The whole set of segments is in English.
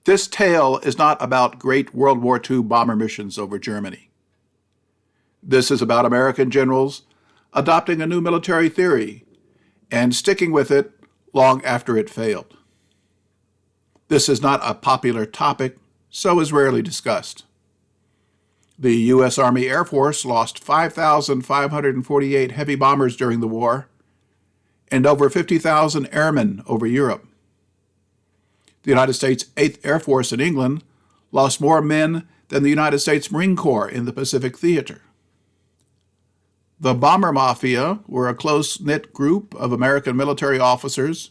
This tale is not about great World War II bomber missions over Germany. This is about American generals adopting a new military theory and sticking with it long after it failed. This is not a popular topic, so is rarely discussed. The U.S. Army Air Force lost 5,548 heavy bombers during the war and over 50,000 airmen over Europe. The United States 8th Air Force in England lost more men than the United States Marine Corps in the Pacific Theater. The Bomber Mafia were a close-knit group of American military officers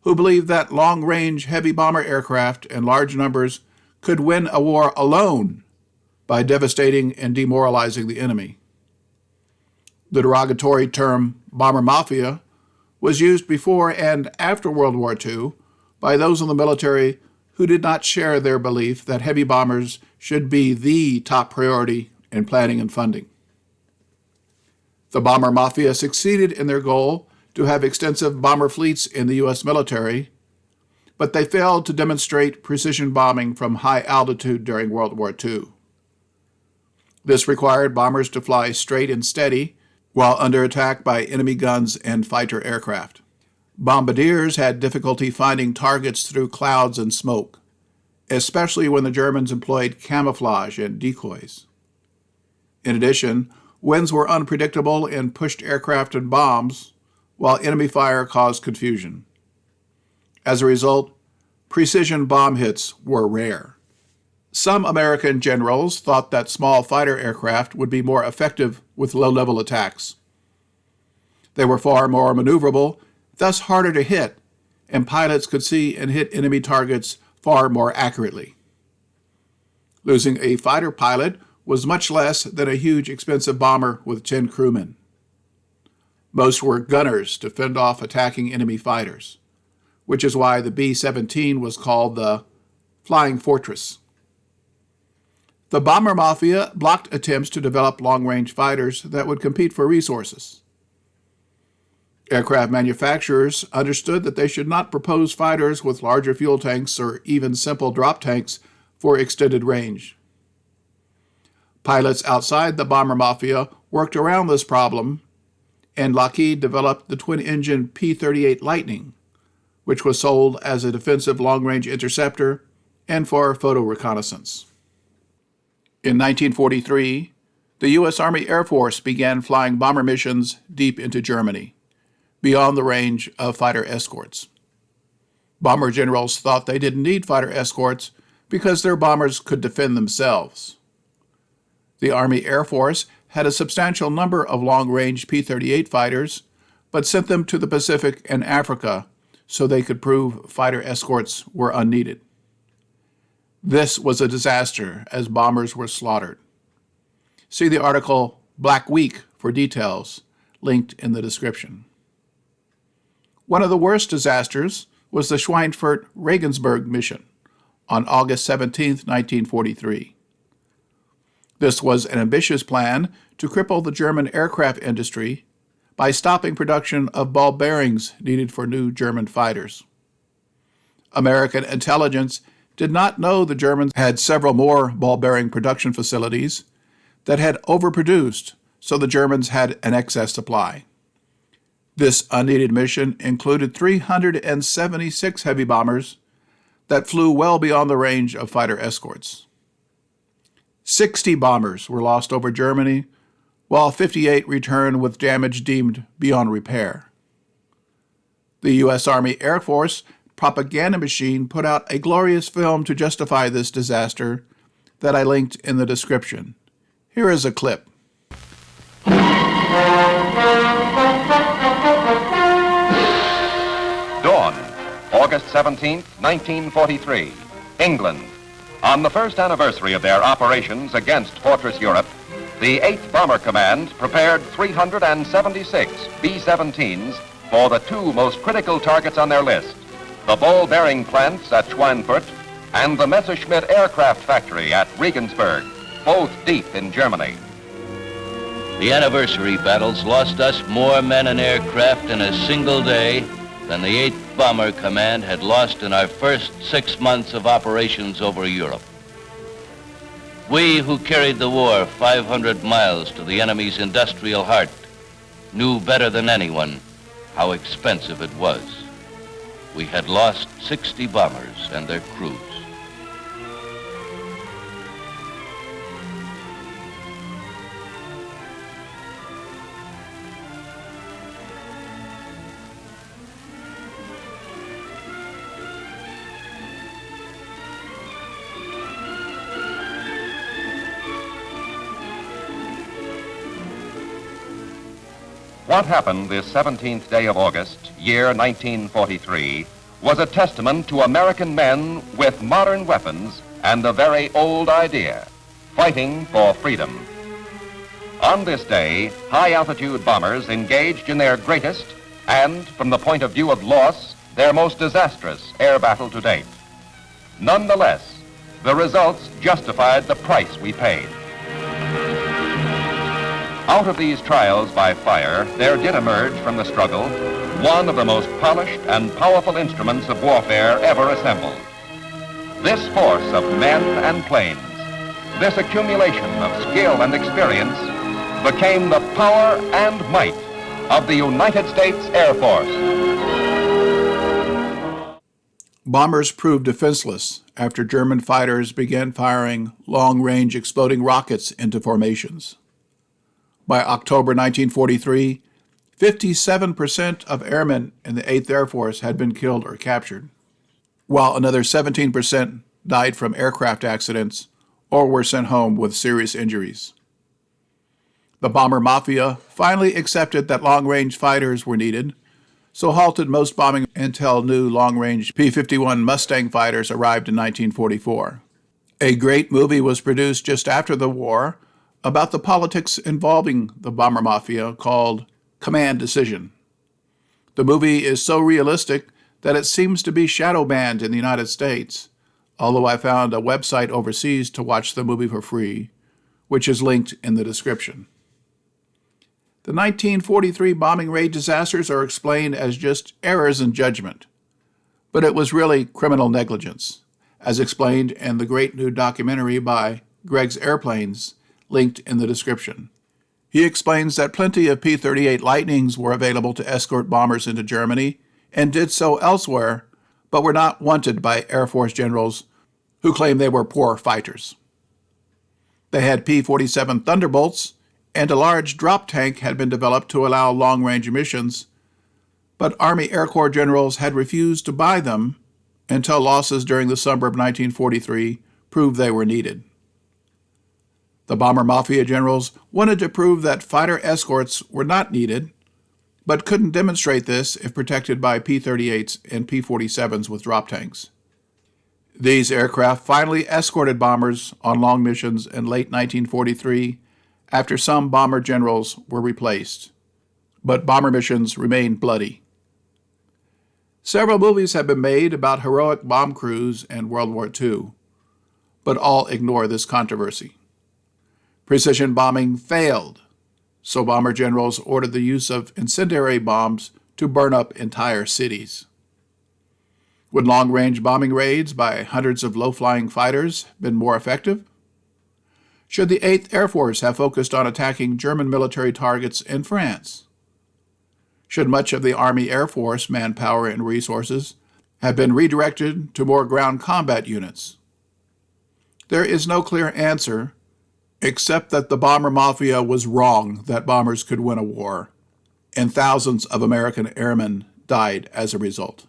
who believed that long-range heavy bomber aircraft in large numbers could win a war alone by devastating and demoralizing the enemy. The derogatory term Bomber Mafia was used before and after World War II by those in the military who did not share their belief that heavy bombers should be the top priority in planning and funding. The Bomber Mafia succeeded in their goal to have extensive bomber fleets in the U.S. military, but they failed to demonstrate precision bombing from high altitude during World War II. This required bombers to fly straight and steady while under attack by enemy guns and fighter aircraft. Bombardiers had difficulty finding targets through clouds and smoke, especially when the Germans employed camouflage and decoys. In addition, winds were unpredictable and pushed aircraft and bombs, while enemy fire caused confusion. As a result, precision bomb hits were rare. Some American generals thought that small fighter aircraft would be more effective with low-level attacks. They were far more maneuverable, thus harder to hit, and pilots could see and hit enemy targets far more accurately. Losing a fighter pilot was much less than a huge expensive bomber with 10 crewmen. Most were gunners to fend off attacking enemy fighters, which is why the B-17 was called the Flying Fortress. The Bomber Mafia blocked attempts to develop long-range fighters that would compete for resources. Aircraft manufacturers understood that they should not propose fighters with larger fuel tanks or even simple drop tanks for extended range. Pilots outside the Bomber Mafia worked around this problem, and Lockheed developed the twin-engine P-38 Lightning, which was sold as a defensive long-range interceptor and for photo reconnaissance. In 1943, the U.S. Army Air Force began flying bomber missions deep into Germany, beyond the range of fighter escorts. Bomber generals thought they didn't need fighter escorts because their bombers could defend themselves. The Army Air Force had a substantial number of long-range P-38 fighters, but sent them to the Pacific and Africa so they could prove fighter escorts were unneeded. This was a disaster as bombers were slaughtered. See the article Black Week for details, linked in the description. One of the worst disasters was the Schweinfurt Regensburg mission on August 17, 1943. This was an ambitious plan to cripple the German aircraft industry by stopping production of ball bearings needed for new German fighters. American intelligence did not know the Germans had several more ball bearing production facilities that had overproduced, so the Germans had an excess supply. This unneeded mission included 376 heavy bombers that flew well beyond the range of fighter escorts. 60 bombers were lost over Germany, while 58 returned with damage deemed beyond repair. The U.S. Army Air Force propaganda machine put out a glorious film to justify this disaster that I linked in the description. Here is a clip. Dawn, August 17, 1943, England. On the first anniversary of their operations against Fortress Europe, the 8th Bomber Command prepared 376 B-17s for the two most critical targets on their list, the ball-bearing plants at Schweinfurt, and the Messerschmitt aircraft factory at Regensburg, both deep in Germany. The anniversary battles lost us more men and aircraft in a single day than the 8th Bomber Command had lost in our first 6 months of operations over Europe. We who carried the war 500 miles to the enemy's industrial heart knew better than anyone how expensive it was. We had lost 60 bombers and their crews. What happened this 17th day of August, year 1943, was a testament to American men with modern weapons and a very old idea, fighting for freedom. On this day, high-altitude bombers engaged in their greatest and, from the point of view of loss, their most disastrous air battle to date. Nonetheless, the results justified the price we paid. Out of these trials by fire, there did emerge from the struggle one of the most polished and powerful instruments of warfare ever assembled. This force of men and planes, this accumulation of skill and experience, became the power and might of the United States Air Force. Bombers proved defenseless after German fighters began firing long-range exploding rockets into formations. By October 1943, 57% of airmen in the 8th Air Force had been killed or captured, while another 17% died from aircraft accidents or were sent home with serious injuries. The bomber Mafia finally accepted that long-range fighters were needed, so halted most bombing until new long-range P-51 Mustang fighters arrived in 1944. A great movie was produced just after the war about the politics involving the bomber Mafia called Command Decision. The movie is so realistic that it seems to be shadow banned in the United States, although I found a website overseas to watch the movie for free, which is linked in the description. The 1943 bombing raid disasters are explained as just errors in judgment, but it was really criminal negligence, as explained in the great new documentary by Greg's Airplanes, linked in the description. He explains that plenty of P-38 Lightnings were available to escort bombers into Germany and did so elsewhere, but were not wanted by Air Force generals who claimed they were poor fighters. They had P-47 Thunderbolts, and a large drop tank had been developed to allow long-range missions, but Army Air Corps generals had refused to buy them until losses during the summer of 1943 proved they were needed. The bomber Mafia generals wanted to prove that fighter escorts were not needed, but couldn't demonstrate this if protected by P-38s and P-47s with drop tanks. These aircraft finally escorted bombers on long missions in late 1943 after some bomber generals were replaced, but bomber missions remained bloody. Several movies have been made about heroic bomb crews in World War II, but all ignore this controversy. Precision bombing failed, so bomber generals ordered the use of incendiary bombs to burn up entire cities. Would long-range bombing raids by hundreds of low-flying fighters been more effective? Should the 8th Air Force have focused on attacking German military targets in France? Should much of the Army Air Force manpower and resources have been redirected to more ground combat units? There is no clear answer, except that the bomber Mafia was wrong that bombers could win a war, and thousands of American airmen died as a result.